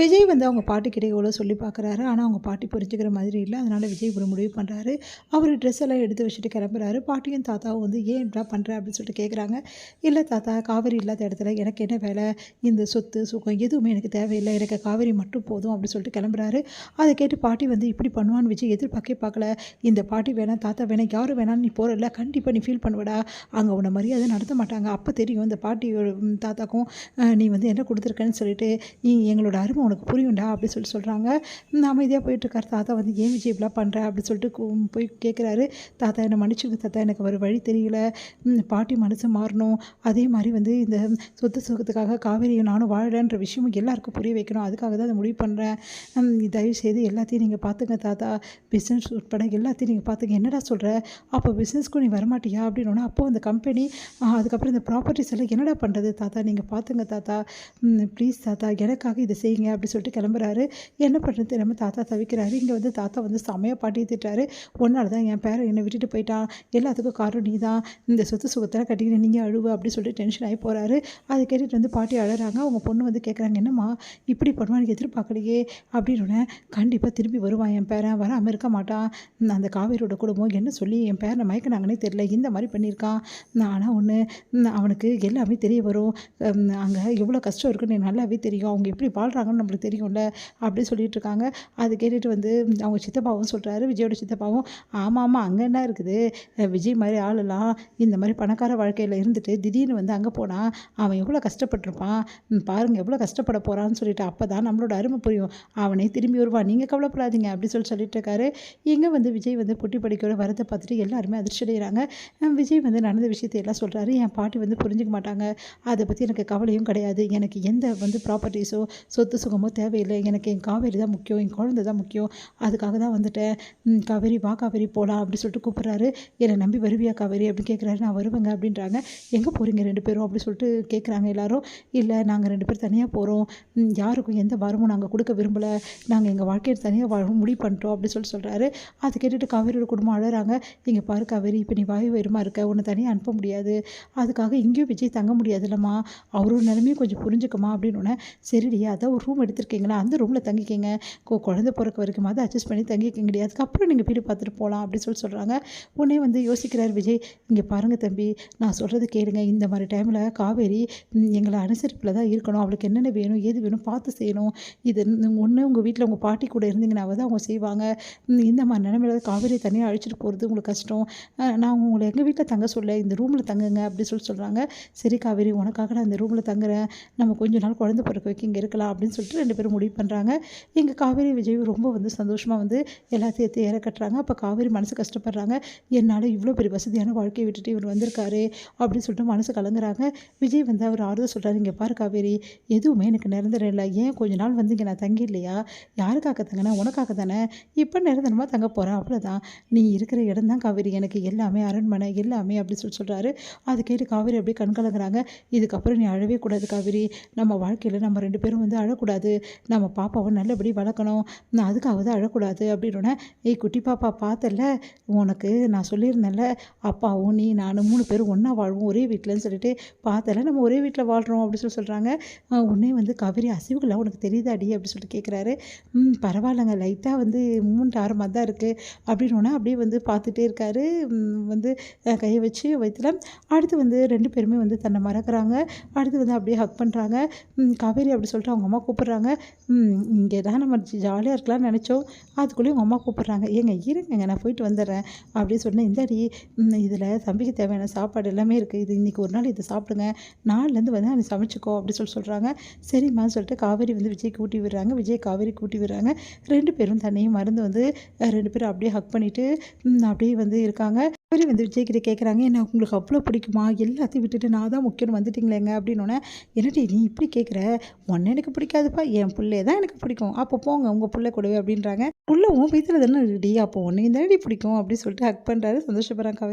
விஜய் வந்து அவங்க பாட்டிக்கிட்ட எவ்வளோ சொல்லி பார்க்குறாரு. ஆனால் அவங்க பாட்டி புரிஞ்சுக்கிற மாதிரி இல்ல. அதனால விஜய் ஒரு முடிவு பண்ணுறாரு. அவர் ட்ரெஸ் எல்லாம் எடுத்து வச்சுட்டு கிளம்புறாரு. பாட்டியும் தாத்தாவும் வந்து "ஏன் இப்படிலாம் பண்ற?" அப்படின்னு சொல்லிட்டு கேட்குறாங்க. "இல்ல தாத்தா, காவேரி இல்லாத இடத்துல எனக்கு என்ன வேலை? இந்த சொத்து, சுகம் எதுவுமே எனக்கு தேவையில்லை. எனக்கு காவேரி மட்டும் போதும்." அப்படின்னு சொல்லிட்டு கிளம்புறாரு. அதை கேட்டு பாட்டி வந்து இப்படி பண்ணுவான்னு விஜய் எதிர்பார்க்கவே பார்க்கல. "இந்த பாட்டி வேணாம், தாத்தா வேணாம், யாரும் வேணாம்னு நீ போறல்ல, கண்டிப்பாக நீ ஃபீல் பண்ணுவடா. அங்கே உன்னை மரியாதை நடத்த மாட்டாங்க. அப்போ தெரியும் இந்த பாட்டியோட தாத்தாக்கும் நீ வந்து என்ன கொடுத்துருக்கன்னு சொல்லிட்டு எங்களோட அருமை உனக்கு புரியும்டா." அப்படி சொல்கிறாங்க. அமைதியாக போயிட்டுருக்காரு. தாத்தா வந்து "ஏன் விஜய் இப்படிலாம் பண்ணுற?" அப்படி சொல்லிட்டு போய் கேட்குறாரு. "தாத்தா என்னை மன்னிச்சுங்க தாத்தா, எனக்கு ஒரு வழி தெரியல. பாட்டி மனசு மாறணும். அதே மாதிரி வந்து இந்த சொத்து சுகத்துக்காக காவேரியும் நானும் வாழலைன்ற விஷயமும் எல்லாருக்கும் புரிய வைக்கணும். அதுக்காக தான் அதை முடிவு பண்ணுறேன். தயவுசெய்து எல்லாத்தையும் நீங்கள் பார்த்துங்க தாத்தா. பிஸ்னஸ் உட்பட எல்லாத்தையும் நீங்கள் பார்த்துங்க." "என்னடா சொல்கிற? அப்போ பிஸ்னஸ்க்கும் நீ வரமாட்டியா?" அப்படின்னோடனே, "அப்போ அந்த கம்பெனி அதுக்கப்புறம் இந்த ப்ராப்பர்ட்டிஸ் எல்லாம் என்னடா பண்ணுறது தாத்தா? நீங்கள் பார்த்துங்க தாத்தா. ப்ளீஸ் தாத்தா, எனக்காக இதை செய்யுங்க." அப்படி சொல்லிட்டு கிளம்புறாரு. என்ன பண்ணுறது தெரியாமல் தாத்தா தவிக்கிறாரு. இங்கே வந்து தாத்தா வந்து செமையாக பாட்டியை திட்டுறாரு. "ஒன்னால தான் என் பேரன் என்னை விட்டுட்டு போயிட்டான். எல்லாத்துக்கும் காரணம் நீ தான். இந்த சொத்து சுகத்தெல்லாம் கட்டிக்கிட்டு நீங்கள் அழுவ." அப்படி சொல்லிட்டு டென்ஷன் ஆகி போகிறாரு. அதை கேட்டுட்டு வந்து பாட்டி அழறாங்க. அவங்க பொண்ணு வந்து கேட்குறாங்க, "என்னம்மா இப்படி பண்ணுவான்னு எதிர்பார்க்கலையே." அப்படின்னோடனே, "கண்டிப்பாக திரும்பி வருவான் என் பேரன், வராமல் இருக்க மாட்டான். அந்த காவேரியோட குடும்பம் என்ன சொல்லி என் பேரனை மயக்கினாங்கன்னே தெரியல, இந்த மாதிரி பண்ணியிருக்கான். ஆனால் ஒன்று, அவனுக்கு எல்லாமே தெரிய வரும். அங்கே எவ்வளோ கஷ்டம் இருக்குன்னு எனக்கு நல்லாவே தெரியும். அவங்க எப்படி வாழ்கிறாங்கன்னு நம்மளுக்கு தெரியும்ல." அப்படி சொல்லிட்டு இருக்காங்க. அது கேட்டுட்டு வந்து அவங்க சித்தப்பாவும் சொல்கிறாரு. விஜயோட சித்தப்பாவும், "ஆமாம் அங்கே என்ன இருக்குது? விஜய் மாதிரி ஆளெல்லாம் இந்த மாதிரி பணக்கார வாழ்க்கையில் இருந்துட்டு திடீர்னு வந்து அங்கே போனால் அவன் எவ்வளோ கஷ்டப்பட்டுருப்பான். பாருங்கள் எவ்வளோ கஷ்டப்பட போகிறான்னு சொல்லிட்டு. அப்போ தான் நம்மளோட அருமை புரியும். அவனே திரும்பி வருவான். நீங்கள் கவலைப்படாதீங்க." அப்படி சொல்லிட்டு இருக்காரு. இங்கே வந்து விஜய் வந்து பொட்டி படிக்கையோட வரதை பார்த்துட்டு எல்லாருமே அதிர்ச்சி அடைகிறாங்க. விஜய் வந்து நடந்த விஷயத்தை எல்லாம் சொல்கிறாரு. "என் பாட்டி வந்து புரிஞ்சுக்க மாட்டாங்க. அதை பற்றி எனக்கு கவலையும் கிடையாது. எனக்கு எந்த வந்து ப்ராப்பர்ட்டிஸோ சொத்து சுகமோ தேவையில்லை. எனக்கு என் காவேரி தான் முக்கியம். என் குழந்தை தான் முக்கியம். அதுக்காக தான் வந்துட்டேன். காவேரி வா காவேரி போகலாம்." அப்படி சொல்லிட்டு கூப்பிட்றாரு. "என்னை நம்பி வருவியா காவேரி?" அப்படின்னு கேட்குறாரு. "நான் வருவேங்க." அப்படின்றாங்க. "எங்கே போகிறீங்க 2 பேரும்?" அப்படி சொல்லிட்டு கேட்குறாங்க எல்லாரும். "இல்லை, நாங்கள் 2 பேரும் தனியாக போகிறோம். யாருக்கும் எந்த வரமும் நாங்கள் கொடுக்க விரும்பலை. நாங்கள் எங்கள் வாழ்க்கையில் தனியாக வாழவும் முடிவு பண்ணிட்டோம்." அப்படி சொல்கிறாரு. அதை கேட்டுட்டு காவேரியோட குடும்பம் அழறாங்க. "இங்கே பாரு காவேரி, இப்போ நீ வாய் வயிறுமா இருக்க. உன்னை தனியாக அனுப்ப முடியாது. அதுக்காக இங்கேயும் விஜய் தங்க முடியாதுல்லம்மா. அவரோட நிலைமையும் கொஞ்சம் புரிஞ்சுக்கமா." அப்படின்னோடனே, "சரிடி, அதான் ஒரு ரூம் எடுத்திருக்கீங்களா, அந்த ரூமில் தங்கிக்கிங்க. குழந்தை பிறக்க வரைக்குமாவது அட்ஜஸ்ட் பண்ணி தங்கிக்கிங்கடி. அதுக்கப்புறம் நீங்கள் வீடு பார்த்துட்டு போகலாம்." அப்படி சொல்கிறாங்க. உடனே வந்து யோசிக்கிறார் விஜய். "இங்கே பாருங்கள் தம்பி, நான் சொல்கிறது கேளுங்க. இந்த மாதிரி டைமில் காவேரி எங்களை அனுசரிப்பில் தான் இருக்கணும். அவளுக்கு என்னென்ன வேணும் ஏது வேணும் பார்த்து செய்யணும். இது ஒன்று உங்கள் வீட்டில் உங்கள் பாட்டி கூட இருந்தீங்கன்னா தான் அவங்க செய்வாங்க. இந்த மாதிரி நிலைமையில காவேரியை தனியாக அழைச்சிட்டு போகிறது உங்களுக்கு கஷ்டம். நான் உங்களை எங்கள் வீட்டில் தங்க சொல்ல, இந்த ரூமில் தங்குங்க." அப்படி சொல்கிறாங்க. "சரி காவேரி, உனக்காக நான் இந்த ரூமில் தங்குறேன். நம்ம கொஞ்ச நாள் குழந்தை பிறக்க வைக்க இங்கே இருக்கலாம்." அப்படின்னு சொல்லிட்டு 2 பேரும் முடிவு பண்ணுறாங்க. எங்கள் காவேரி விஜயும் ரொம்ப வந்து சந்தோஷமாக வந்து எல்லாத்தையும் எடுத்து ஏற கட்டுறாங்க. அப்போ காவேரி மனசு கஷ்டப்படுறாங்க. "என்னால் இவ்வளோ பெரிய வசதியான வாழ்க்கையை விட்டுட்டு இவர் வந்திருக்காரு." அப்படின்னு சொல்லிட்டு மனசு கலங்குறாங்க. விஜய் வந்து அவர் ஆறுதல் சொல்கிறாரு. "இங்கே பாரு காவேரி, எதுவுமே எனக்கு நிரந்தரம் இல்லை. ஏன் கொஞ்ச நாள் வந்து இங்கே நான் தங்கி இல்லையா? யாருக்காக தங்கினா உனக்காக தானே. இப்போ நிரந்தரமாக தங்க போகிறேன், அவ்வளோதான். நீ இருக்கிற இடம் தான் காவேரி எனக்கு எல்லாமே, அரண்மனை எல்லாமே." அப்படி சொல்கிறாரு. அது கேட்டு காவேரி அப்படியே கண் கலங்குறாங்க. "இதுக்கப்புறம் நீ அழவே கூடாது காவேரி. நம்ம வாழ்க்கையில் நம்ம 2 பேரும் வந்து அழக்கூடாது. நம்ம பாப்பாவை நல்லபடி வளர்க்கணும். நான் அதுக்காக தான் அழக்கூடாது." அப்படின்னோடனே, "ஏய் குட்டி பாப்பா, பார்த்தல்ல, உனக்கு நான் சொல்லியிருந்தேன்ல, அப்பாவும் நீ நான் 3 பேரும் ஒன்றா வாழ்வோம் ஒரே வீட்டிலன்னு சொல்லிட்டு. பார்த்தல நம்ம ஒரே வீட்டில் வாழ்கிறோம்." அப்படி சொல்கிறாங்க. உடனே வந்து "காவேரி, அசைவுகள்லாம் உனக்கு தெரியுதாடி?" அப்படி சொல்லிட்டு கேட்குறாரு. பரவாயில்லங்க, லைட்டாக வந்து மூமெண்ட் ஆகிற மாதிரி தான் இருக்குது." அப்படின்னோடனே அப்படியே வந்து பார்த்துட்டே இருக்காரு. வந்து கையை வச்சு வயித்துல. அடுத்து வந்து 2 பேருமே வந்து தன்னை மறக்கிறாங்க. அடுத்து வந்து அப்படியே ஹக் பண்ணுறாங்க. "காவேரி" அப்படி சொல்லிட்டு அவங்க அம்மா கூப்பிட்றாங்க. இங்கே தான் நம்ம ஜாலியாக இருக்கலாம்னு நினச்சோம். அதுக்குள்ளேயும் உங்கள் அம்மா கூப்பிட்றாங்க. "ஏங்க இருங்கங்க, நான் போயிட்டு வந்துடுறேன்." அப்படின்னு சொன்னேன். "இந்தாடி, இதில் தம்பிக்கு தேவையான சாப்பாடு எல்லாமே இருக்குது. இது இன்றைக்கி ஒரு நாள் இதை சாப்பிடுங்க. நாளிலேருந்து வந்து நீ சமைச்சிக்கோ." அப்படி சொல்கிறாங்க. சரிம்மான்னு சொல்லிட்டு காவேரி வந்து விஜய்க்கு ஊட்டி விடுறாங்க. விஜய் காவேரி ஊட்டி விடுறாங்க. 2 பேரும் தண்ணியும் மறந்து வந்து 2 பேரும் அப்படியே ஹக் பண்ணிவிட்டு அப்படியே வந்து இருக்காங்க. காவேரி வந்து விஜய்கிட்ட கேட்குறாங்க. "என்ன உங்களுக்கு அவ்வளோ பிடிக்குமா? எல்லாத்தையும் விட்டுட்டு நான் தான் முக்கியம்னு வந்துட்டீங்களேங்க." அப்படின்னோடனே, "என்னடி நீ இப்படி கேட்குற? உன்னை எனக்கு பிடிக்காதுப்பா, என் புள்ளைய தான் எனக்கு பிடிக்கும்." "அப்போ போங்க உங்கள் புள்ள கூடவே." அப்படின்றாங்க. "புள்ள உன் வயித்துல தானே இருக்குடி, அப்போ உன்னையும் தானடி பிடிக்கும்." அப்படின்னு சொல்லிட்டு ஹக் பண்ணுறாரு. சந்தோஷப்படுறாங்க காவேரி.